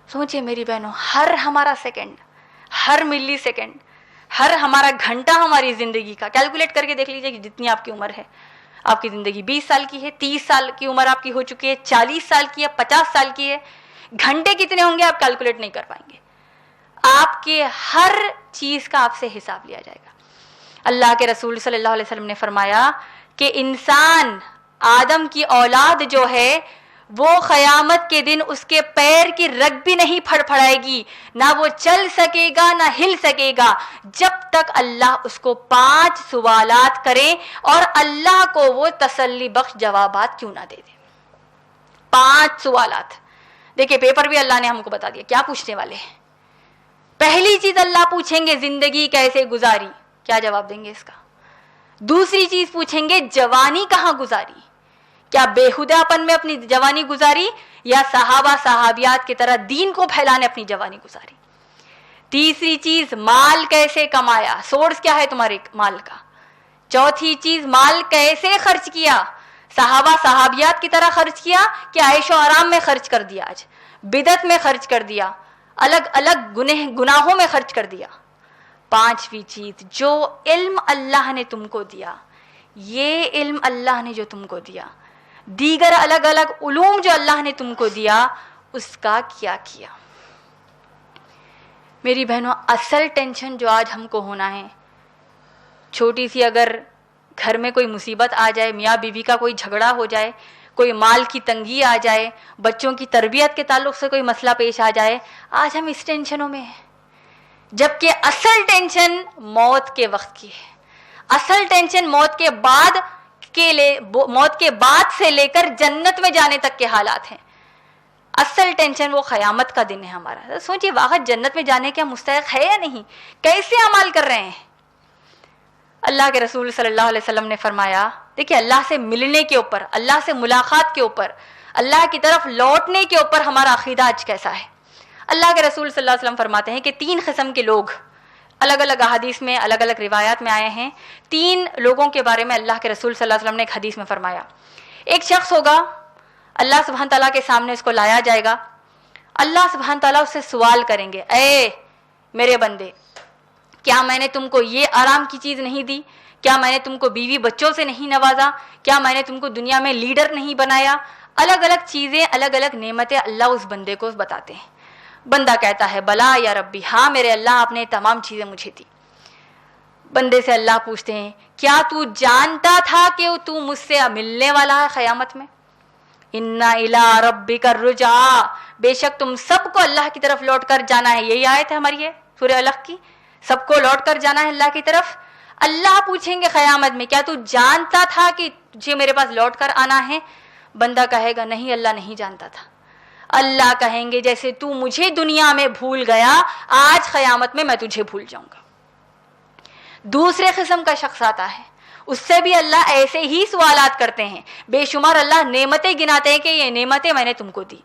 سوچے میری بہنوں، ہر ہمارا سیکنڈ، ہر ملی سیکنڈ، ہر ہمارا گھنٹہ ہماری زندگی کا کیلکولیٹ کر کے دیکھ لیجیے کہ جتنی آپ کی عمر ہے، آپ کی زندگی 20 سال کی ہے، 30 سال کی عمر آپ کی ہو چکی ہے، 40 سال کی ہے، 50 سال کی ہے، گھنٹے کتنے ہوں گے آپ کیلکولیٹ نہیں کر پائیں گے. آپ کے ہر چیز کا آپ سے حساب لیا جائے گا. اللہ کے رسول صلی اللہ علیہ وسلم نے فرمایا کہ انسان آدم کی اولاد جو ہے وہ قیامت کے دن اس کے پیر کی رگ بھی نہیں پھڑپھڑائے گی، نہ وہ چل سکے گا نہ ہل سکے گا، جب تک اللہ اس کو 5 سوالات کرے اور اللہ کو وہ تسلی بخش جوابات کیوں نہ دے دے. 5 سوالات. دیکھیں پیپر بھی اللہ نے ہم کو بتا دیا کیا پوچھنے والے ہیں. پہلی چیز اللہ پوچھیں گے زندگی کیسے گزاری، کیا جواب دیں گے اس کا. دوسری چیز پوچھیں گے جوانی کہاں گزاری، کیا بےہودہ پن میں اپنی جوانی گزاری یا صحابہ صحابیات کی طرح دین کو پھیلانے اپنی جوانی گزاری. تیسری چیز مال کیسے کمایا، سورس کیا ہے تمہارے مال کا. چوتھی چیز مال کیسے خرچ کیا، صحابہ صحابیات کی طرح خرچ کیا کہ عیش و آرام میں خرچ کر دیا، آج بدعت میں خرچ کر دیا، الگ الگ گناہوں میں خرچ کر دیا. پانچویں چیز جو علم اللہ نے تم کو دیا، یہ علم اللہ نے جو تم کو دیا، دیگر الگ الگ علوم جو اللہ نے تم کو دیا، اس کا کیا کیا. میری بہنوں اصل ٹینشن جو آج ہم کو ہونا ہے، چھوٹی سی اگر گھر میں کوئی مصیبت آ جائے، میاں بیوی کا کوئی جھگڑا ہو جائے، کوئی مال کی تنگی آ جائے، بچوں کی تربیت کے تعلق سے کوئی مسئلہ پیش آ جائے، آج ہم اس ٹینشنوں میں ہیں. جبکہ اصل ٹینشن موت کے وقت کی ہے. اصل ٹینشن موت کے بعد سے لے کر جنت میں جانے تک کے حالات ہیں. اصل ٹینشن وہ قیامت کا دن ہے ہمارا. سوچئے واقعی جنت میں جانے کے ہم مستحق ہے یا نہیں، کیسے اعمال کر رہے ہیں. اللہ کے رسول صلی اللہ علیہ وسلم نے فرمایا، دیکھیے اللہ سے ملنے کے اوپر، اللہ سے ملاقات کے اوپر، اللہ کی طرف لوٹنے کے اوپر ہمارا عقیدہ آج کیسا ہے. اللہ کے رسول صلی اللہ علیہ وسلم فرماتے ہیں کہ 3 قسم کے لوگ الگ الگ احادیث میں، الگ الگ روایات میں آئے ہیں. 3 لوگوں کے بارے میں اللہ کے رسول صلی اللہ علیہ وسلم نے ایک حدیث میں فرمایا. ایک شخص ہوگا، اللہ سبحانہ تعالیٰ کے سامنے اس کو لایا جائے گا. اللہ سبحانہ تعالیٰ اس سے سوال کریں گے، اے میرے بندے، کیا میں نے تم کو یہ آرام کی چیز نہیں دی؟ کیا میں نے تم کو بیوی بچوں سے نہیں نوازا؟ کیا میں نے تم کو دنیا میں لیڈر نہیں بنایا؟ الگ الگ چیزیں، الگ الگ نعمتیں اللہ اس بندے کو بتاتے ہیں. بندہ کہتا ہے بلا یا ربی، ہاں میرے اللہ آپ نے تمام چیزیں مجھے دی. بندے سے اللہ پوچھتے ہیں کیا تو جانتا تھا کہ تو مجھ سے ملنے والا ہے قیامت میں؟ اِنَّ إِلَىٰ رَبِّكَ الرُّجْعَىٰ، بے شک تم سب کو اللہ کی طرف لوٹ کر جانا ہے. یہی آیت ہے ہماری ہے سورہ الق کی، سب کو لوٹ کر جانا ہے اللہ کی طرف. اللہ پوچھیں گے قیامت میں کیا تو جانتا تھا کہ تجھے میرے پاس لوٹ کر آنا ہے؟ بندہ کہے گا نہیں اللہ نہیں جانتا تھا. اللہ کہیں گے جیسے تو مجھے دنیا میں بھول گیا، آج قیامت میں تجھے بھول جاؤں گا. دوسرے قسم کا شخص آتا ہے، اس سے بھی اللہ ایسے ہی سوالات کرتے ہیں. بے شمار اللہ نعمتیں گناتے ہیں کہ یہ نعمتیں میں نے تم کو دی.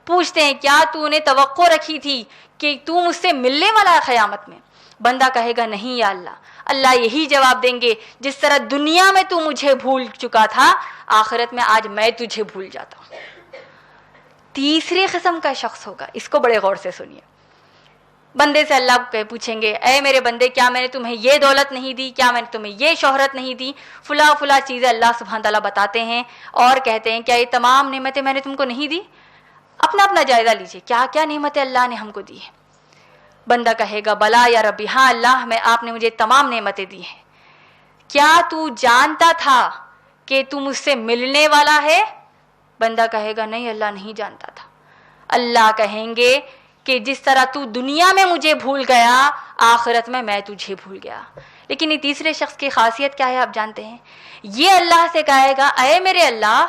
پوچھتے ہیں کیا تو نے توقع رکھی تھی کہ تو مجھ سے ملنے والا ہے قیامت میں؟ بندہ کہے گا نہیں یا اللہ. اللہ یہی جواب دیں گے جس طرح دنیا میں تو مجھے بھول چکا تھا، آخرت میں آج میں تجھے بھول جاتا ہوں. تیسری قسم کا شخص ہوگا، اس کو بڑے غور سے سنیے. بندے سے اللہ پوچھیں گے اے میرے بندے، کیا میں نے تمہیں یہ دولت نہیں دی؟ کیا میں نے تمہیں یہ شہرت نہیں دی؟ فلاں فلاں چیزیں اللہ سبحانہ تعالیٰ بتاتے ہیں اور کہتے ہیں کیا یہ تمام نعمتیں میں نے تم کو نہیں دی؟ اپنا اپنا جائزہ لیجیے، کیا کیا نعمتیں اللہ نے ہم کو دی ہیں. بندہ کہے گا بلا یا ربی، ہاں اللہ آپ نے مجھے تمام نعمتیں دی ہیں. کیا تو جانتا تھا کہ تو مجھ سے ملنے والا ہے؟ بندہ کہے گا نہیں اللہ نہیں جانتا تھا. اللہ کہیں گے کہ جس طرح تو دنیا میں مجھے بھول گیا، آخرت میں تجھے بھول گیا. لیکن یہ تیسرے شخص کی خاصیت کیا ہے آپ جانتے ہیں؟ یہ اللہ سے کہے گا اے میرے اللہ،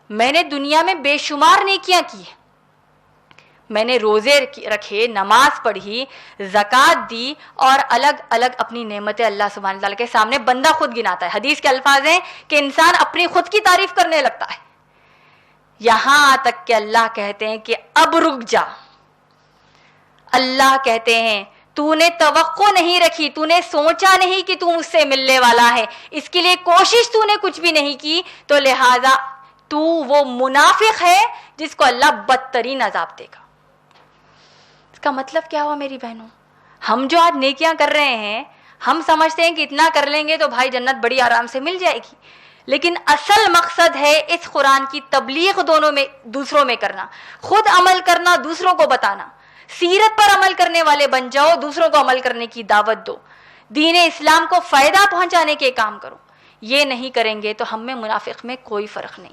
میں نے دنیا میں بے شمار نیکیاں کی، میں نے روزے رکھے، نماز پڑھی، زکوٰۃ دی اور الگ الگ اپنی نعمتیں اللہ سبحانہ تعالیٰ کے سامنے بندہ خود گناتا ہے. حدیث کے الفاظ ہیں کہ انسان اپنی خود کی تعریف کرنے لگتا ہے، یہاں تک کہ اللہ کہتے ہیں کہ اب رک جا. اللہ کہتے ہیں تو نے توقع نہیں رکھی، تو نے سوچا نہیں کہ تو مجھ سے ملنے والا ہے، اس کے لیے کوشش تو نے کچھ بھی نہیں کی، تو لہٰذا تو وہ منافق ہے جس کو اللہ بدترین عذاب دے گا. کا مطلب کیا ہوا میری بہنوں؟ ہم جو آج نیکیاں کر رہے ہیں، ہم سمجھتے ہیں کہ اتنا کر لیں گے تو بھائی جنت بڑی آرام سے مل جائے گی، لیکن اصل مقصد ہے اس قرآن کی تبلیغ دونوں میں، دوسروں میں کرنا، خود عمل کرنا، دوسروں کو بتانا۔ سیرت پر عمل کرنے والے بن جاؤ، دوسروں کو عمل کرنے کی دعوت دو، دین اسلام کو فائدہ پہنچانے کے کام کرو۔ یہ نہیں کریں گے تو ہم میں منافق میں کوئی فرق نہیں۔